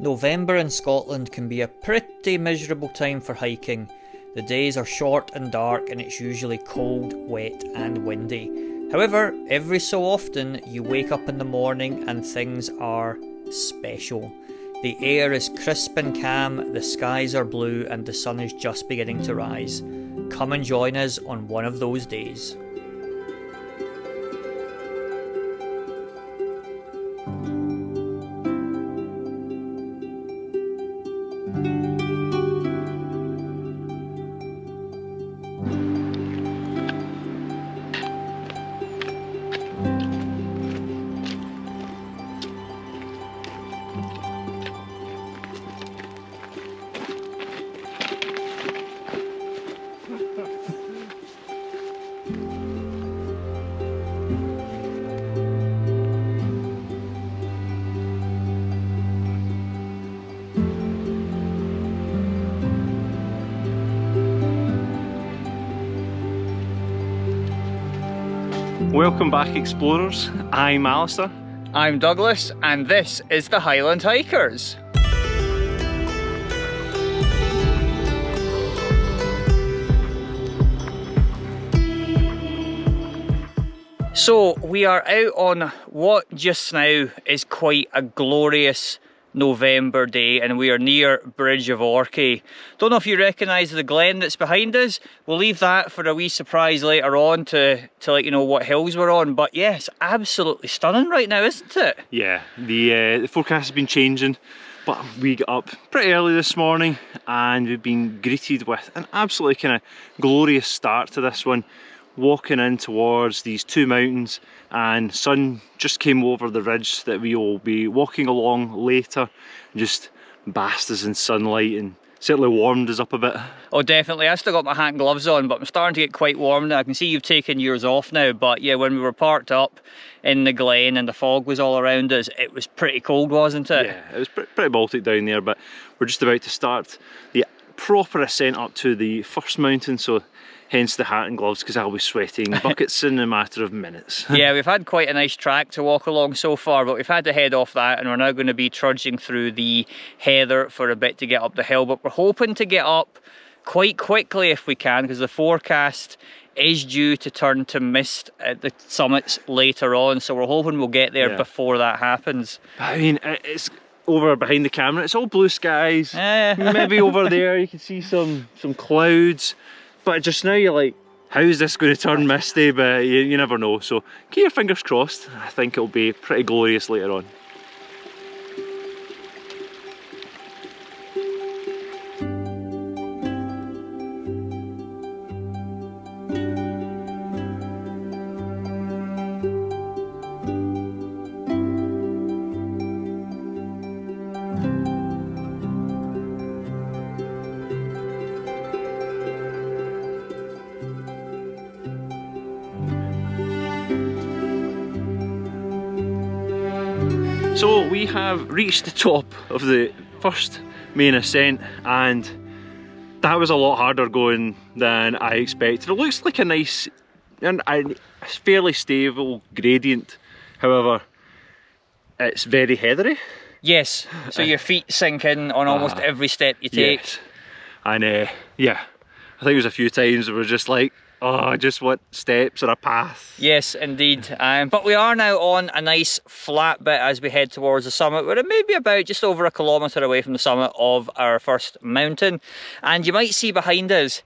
November in Scotland can be a pretty miserable time for hiking. The days are short and dark and it's usually cold, wet and windy. However, every so often you wake up in the morning and things are special. The air is crisp and calm, the skies are blue and the sun is just beginning to rise. Come and join us on one of those days. Welcome back, explorers. I'm Alistair. I'm Douglas, and this is the Highland Hikers. So we are out on what just now is quite a glorious November day, and we are near Bridge of Orchy. Don't know if you recognise the glen that's behind us. We'll leave that for a wee surprise later on to let you know what hills we're on. But yes, absolutely stunning right now, isn't it? Yeah, the forecast has been changing, but we got up pretty early this morning and we've been greeted with an absolutely kind of glorious start to this one. Walking in towards these two mountains, and sun just came over the ridge that we will be walking along later, just basked us in sunlight and certainly warmed us up a bit. Oh definitely, I still got my hat and gloves on, but I'm starting to get quite warm now. I can see you've taken yours off now, but yeah, when we were parked up in the glen and the fog was all around us, it was pretty cold, wasn't it? Yeah, it was pretty Baltic down there, but we're just about to start the proper ascent up to the first mountain, so hence the hat and gloves, because I'll be sweating buckets in a matter of minutes. Yeah, we've had quite a nice track to walk along so far, but we've had to head off that and we're now going to be trudging through the heather for a bit to get up the hill, but we're hoping to get up quite quickly if we can, because the forecast is due to turn to mist at the summits later on, so we're hoping we'll get there before that happens. I mean, it's over behind the camera, it's all blue skies. Maybe over there you can see some clouds. But just now you're like, how is this going to turn misty? But you never know, so keep your fingers crossed. I think it'll be pretty glorious later on. So we have reached the top of the first main ascent, and that was a lot harder going than I expected. It looks like a nice and a fairly stable gradient, however it's very heathery. Yes, so your feet sink in on almost every step you take. Yes. And yeah, I think it was a few times we were just like, oh, I just want steps or a path. Yes, indeed. But we are now on a nice flat bit as we head towards the summit. We're maybe about just over 1 kilometre away from the summit of our first mountain. And you might see behind us,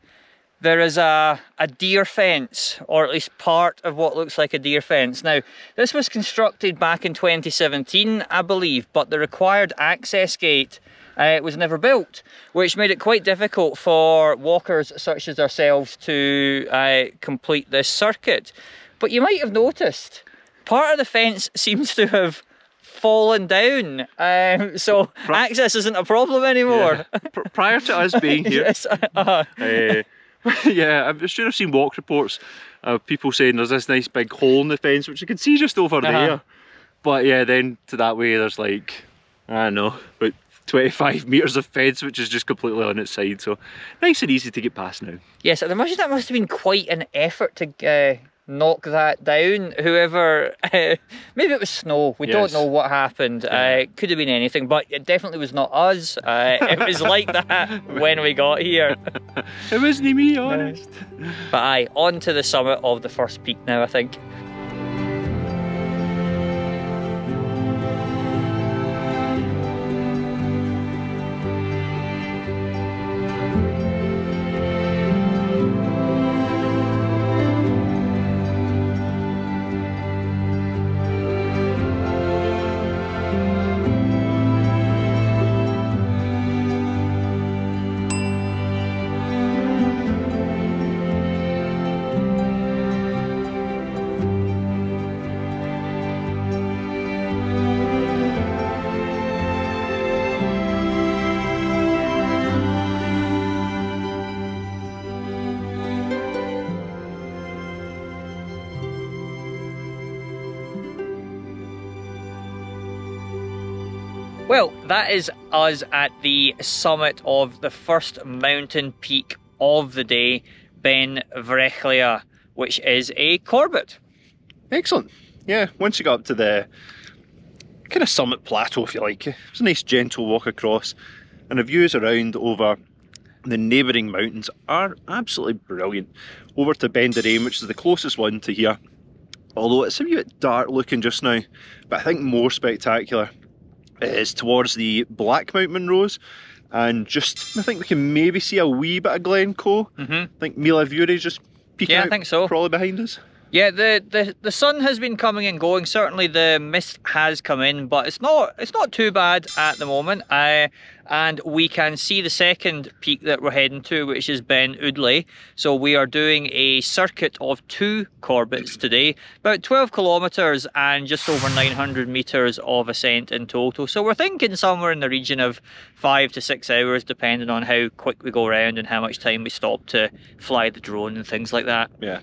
there is a deer fence, or at least part of what looks like a deer fence. Now, this was constructed back in 2017, I believe, but the required access gate was never built, which made it quite difficult for walkers such as ourselves to complete this circuit. But you might have noticed, part of the fence seems to have fallen down, so access isn't a problem anymore. Yeah. Prior to us being here, yes, yeah, I'm sure I've seen walk reports of people saying there's this nice big hole in the fence, which you can see just over there. But yeah, then to that way there's like, I don't know, about 25 metres of fence, which is just completely on its side, so nice and easy to get past now. Yes, I'd imagine that must have been quite an effort to knock that down. Whoever, maybe it was snow. We don't know what happened. It could have been anything, but it definitely was not us. It was like that when we got here. It wasn't me, honest. But aye, on to the summit of the first peak now, I think. Well, that is us at the summit of the first mountain peak of the day, Beinn Bhreac-liath, which is a Corbett. Excellent. Yeah, once you got up to the kind of summit plateau, if you like, it's a nice gentle walk across, and the views around over the neighbouring mountains are absolutely brilliant. Over to Beinn Bhreac, which is the closest one to here, although it's a wee bit dark looking just now, but I think more spectacular is towards the Black Mount Munros, and just I think we can maybe see a wee bit of Glencoe. I think Mila Vury just peeking out, I think so. Probably behind us. Yeah, the sun has been coming and going. Certainly the mist has come in, but it's not too bad at the moment. And we can see the second peak that we're heading to, which is Beinn Udlaidh. So we are doing a circuit of 2 Corbetts today, about 12 kilometres and just over 900 metres of ascent in total. So we're thinking somewhere in the region of 5 to 6 hours, depending on how quick we go around and how much time we stop to fly the drone and things like that. Yeah.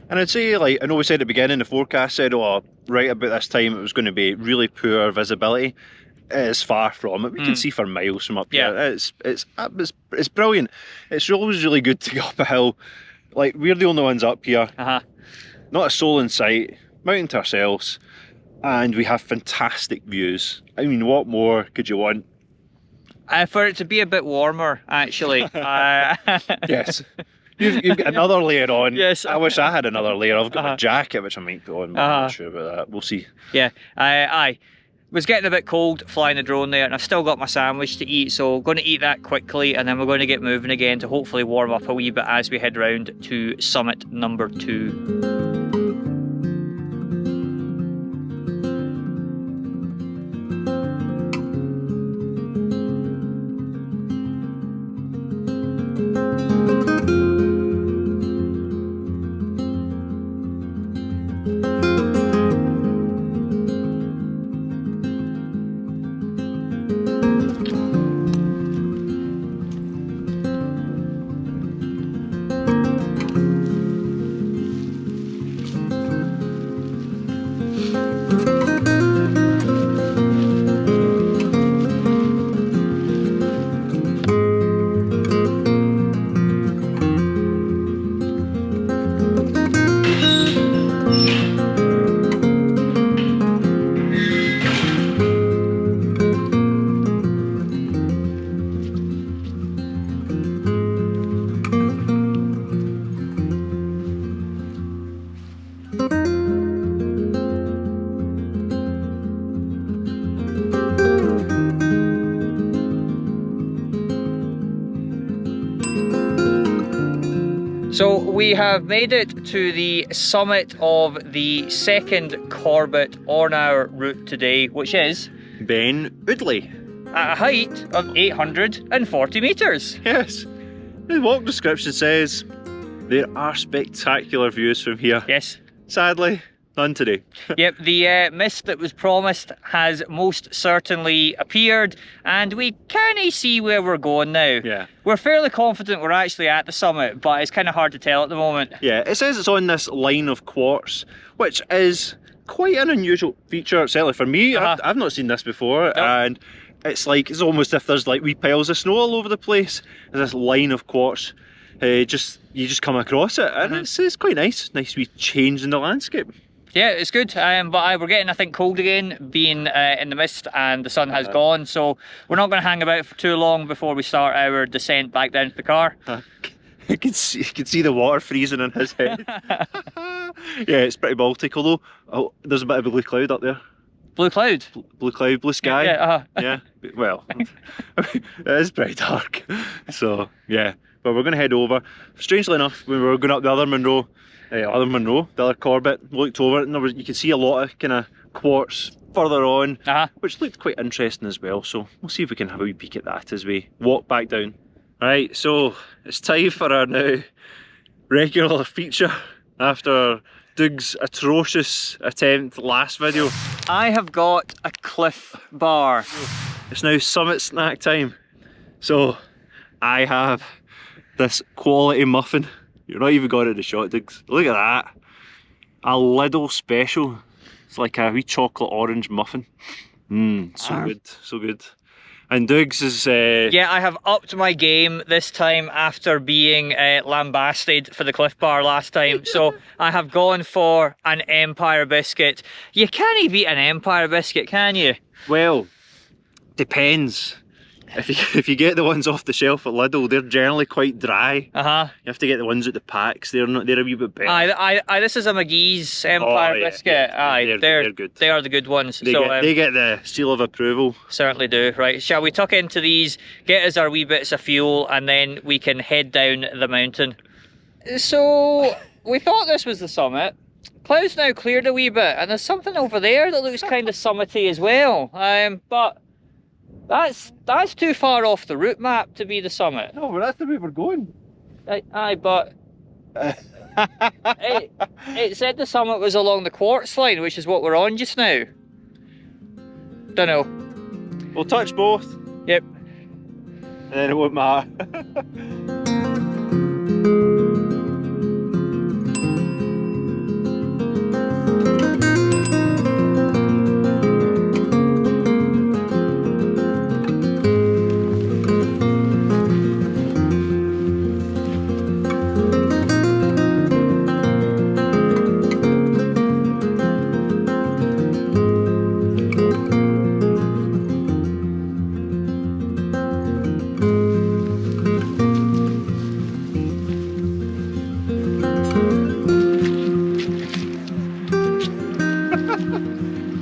And I'd say, like, I know we said at the beginning, the forecast said, oh, right about this time it was going to be really poor visibility. It is far from it. We can see for miles from up here. It's brilliant. It's always really good to go up a hill. Like, we're the only ones up here. Not a soul in sight. Mountain to ourselves. And we have fantastic views. I mean, what more could you want? For it to be a bit warmer, actually. Yes. You've got another layer on. Yes. I wish I had another layer. I've got my jacket, which I might put on, but I'm not sure about that. We'll see. Yeah, I was getting a bit cold flying the drone there, and I've still got my sandwich to eat, so going to eat that quickly, and then we're going to get moving again to hopefully warm up a wee bit as we head round to summit number 2. So we have made it to the summit of the second Corbett on our route today, which is Beinn Udlaidh. at a height of 840 metres. Yes. The walk description says there are spectacular views from here. Yes. Sadly, none today. Yep, the mist that was promised has most certainly appeared, and we kind of see where we're going now. Yeah. We're fairly confident we're actually at the summit, but it's kind of hard to tell at the moment. Yeah, it says it's on this line of quartz, which is quite an unusual feature, certainly for me. I've not seen this before, and it's like, it's almost if there's like wee piles of snow all over the place. There's this line of quartz you just come across it, and it's quite nice. Nice wee change in the landscape. Yeah, it's good, but we're getting, I think, cold again, being in the mist and the sun has gone, so we're not going to hang about for too long before we start our descent back down to the car. You can see the water freezing in his head. Yeah, it's pretty Baltic, although there's a bit of a blue cloud up there. Blue cloud? Blue cloud, blue sky. Yeah, yeah. Well, it is pretty dark, so yeah. But we're going to head over. Strangely enough, when we were going up the other Monroe, the other Corbett, looked over it, and you could see a lot of kind of quartz further on, which looked quite interesting as well. So we'll see if we can have a wee peek at that as we walk back down. Right, so it's time for our now regular feature after Doug's atrocious attempt last video. I have got a Cliff Bar. It's now summit snack time. So I have this quality muffin. You're not even got it in the shot, Dougs. Look at that. A Lidl special. It's like a wee chocolate orange muffin. So good, so good. And Dougs is... Yeah, I have upped my game this time after being lambasted for the Cliff Bar last time. So I have gone for an Empire biscuit. You can't even eat an Empire biscuit, can you? Well, depends. If you get the ones off the shelf at Lidl, they're generally quite dry. You have to get the ones at the packs. They're a wee bit better. This is a McGee's Empire biscuit. Yeah. They're good. They are the good ones. They get the seal of approval. Certainly do. Right, shall we tuck into these, get us our wee bits of fuel, and then we can head down the mountain. So we thought this was the summit. Clouds now cleared a wee bit, and there's something over there that looks kind of summity as well. But that's too far off the route map to be the summit. No, but that's the way we're going. Aye, but it said the summit was along the quartz line, which is what we're on just now. Don't know. We'll touch both. Yep. And then it won't matter.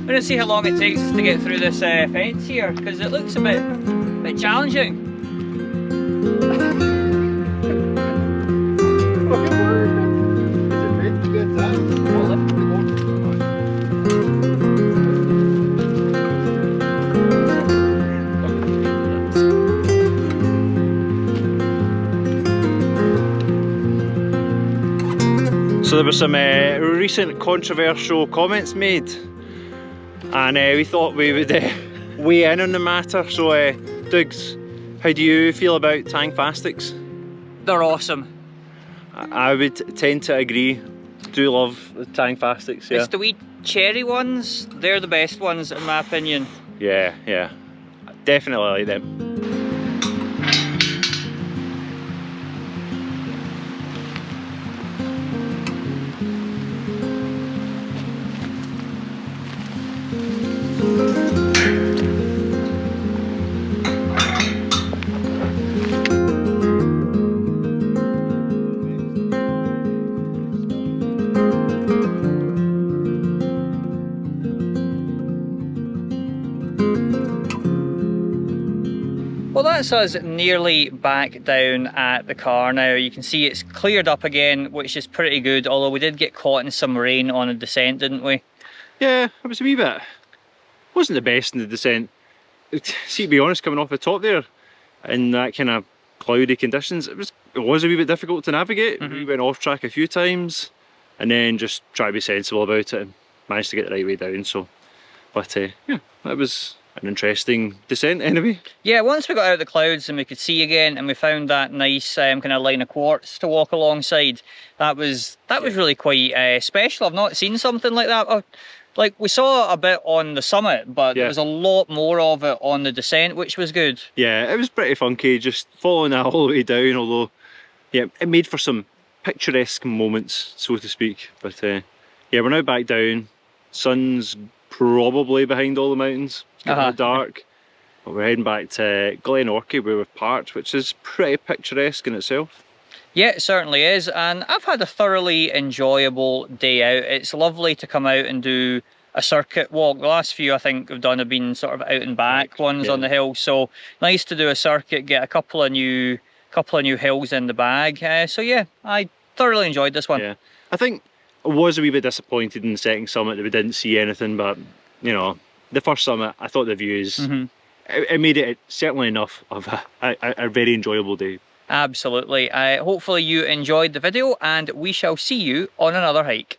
We're going to see how long it takes us to get through this fence here, because it looks a bit challenging. So there were some recent controversial comments made, and we thought we would weigh in on the matter. So Dougs, how do you feel about Tangfastics? They're awesome. I would tend to agree. Do love the Tangfastics, yeah. It's the wee cherry ones, they're the best ones in my opinion. Yeah, definitely like them. Well, that's us nearly back down at the car now. You can see it's cleared up again, which is pretty good, although we did get caught in some rain on a descent, didn't we? Yeah, it was a wee bit. Wasn't the best in the descent. See, to be honest, coming off the top there, in that kind of cloudy conditions, it was a wee bit difficult to navigate. We went off track a few times, and then just try to be sensible about it and managed to get the right way down. So, but yeah, that was an interesting descent anyway. Yeah, once we got out of the clouds and we could see again, and we found that nice kind of line of quartz to walk alongside, that was really quite special. I've not seen something like that. Like, we saw a bit on the summit, but there was a lot more of it on the descent, which was good. Yeah, it was pretty funky just following that all the way down, although yeah, it made for some picturesque moments, so to speak. But yeah, we're now back down. Sun's probably behind all the mountains. It's getting a bit dark. But we're heading back to Glen Orchy where we've parked, which is pretty picturesque in itself. Yeah, it certainly is, and I've had a thoroughly enjoyable day out. It's lovely to come out and do a circuit walk. The last few I think I've done have been sort of out and back ones on the hill, so nice to do a circuit, get a couple of new hills in the bag. So yeah, I thoroughly enjoyed this one. Yeah, I think I was a wee bit disappointed in the second summit that we didn't see anything, but you know, the first summit, I thought the views, it made it certainly enough of a very enjoyable day. Absolutely. Hopefully you enjoyed the video, and we shall see you on another hike.